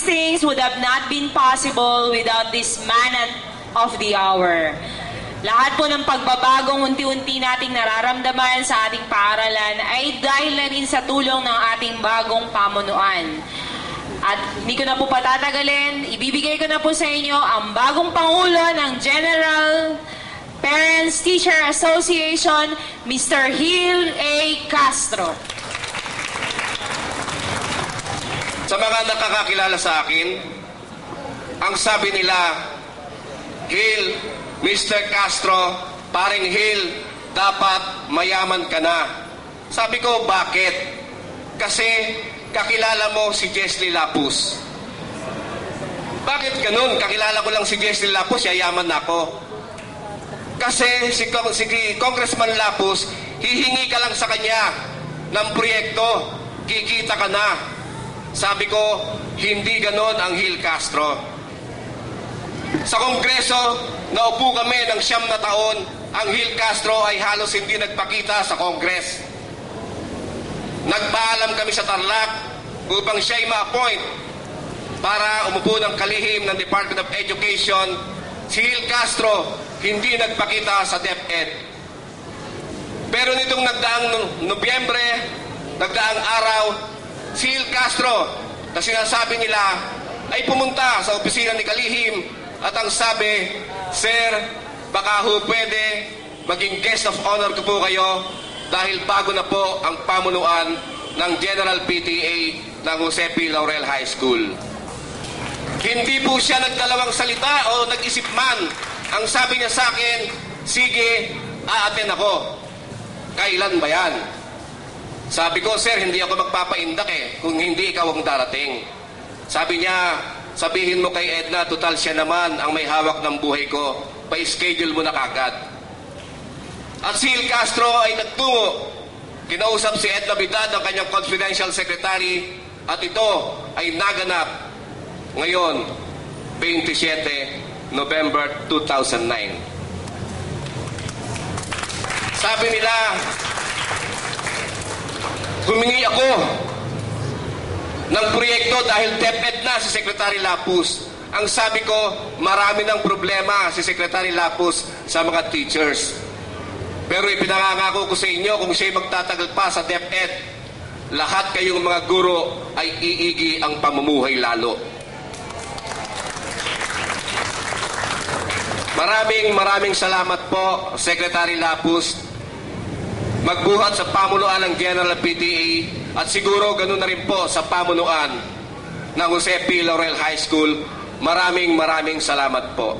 things would have not been possible without this man of the hour. Lahat po ng pagbabagong unti-unti nating nararamdaman sa ating paaralan ay dahil na rin sa tulong ng ating bagong pamunuan. At hindi ko na po patatagalin, ibibigay ko na po sa inyo ang bagong Pangulo ng General Parents Teacher Association, Mr. Gil A. Castro. Sa mga nakakakilala sa akin, ang sabi nila, Gil, Mr. Castro, paring Gil, dapat mayaman ka na. Sabi ko, bakit? Kasi kakilala mo si Jesly Lapus. Bakit ganun? Kakilala ko lang si Jesly Lapus, yayaman na ako. Kasi si Congressman Lapus, hihingi ka lang sa kanya ng proyekto, kikita ka na. Sabi ko, hindi ganon ang Gil Castro. Sa Kongreso, naupo kami ng 9 na taon, ang Gil Castro ay halos hindi nagpakita sa Kongres. Nagpaalam kami sa Tarlac upang siya'y ma-appoint para umupo ng kalihim ng Department of Education. Si Gil Castro hindi nagpakita sa DepEd. Pero nitong nagdaang Nobyembre, nagdaang araw, si Gil Castro na sinasabi nila ay pumunta sa opisina ni Kalihim at ang sabi, Sir, baka ho pwede maging guest of honor ko po kayo dahil bago na po ang pamunuan ng General PTA ng Jose P. Laurel High School. Hindi po siya nagdalawang salita o nag-isip man. Ang sabi niya sa akin, sige, aaten ako. Kailan ba yan? Sabi ko, Sir, hindi ako magpapaindak kung hindi ikaw ang darating. Sabi niya, sabihin mo kay Edna, total siya naman ang may hawak ng buhay ko. Pa-schedule mo na kagad. At si Gil Castro ay nagtungo. Kinausap si Edna Vidad, ang kanyang confidential secretary, at ito ay naganap ngayon, 27 November 2009. Sabi nila, humingi ako ng proyekto dahil DepEd na si Secretary Lapus. Ang sabi ko, marami ng problema si Secretary Lapus sa mga teachers. Pero ipinangangako ko sa inyo, kung siya'y magtatagal pa sa DepEd, lahat kayong mga guro ay iigi ang pamumuhay lalo. Maraming salamat po, Secretary Lapus. Magbuhat sa pamunuan ng General PTA at siguro ganun na rin po sa pamunuan ng Jose P. Laurel High School. Maraming salamat po.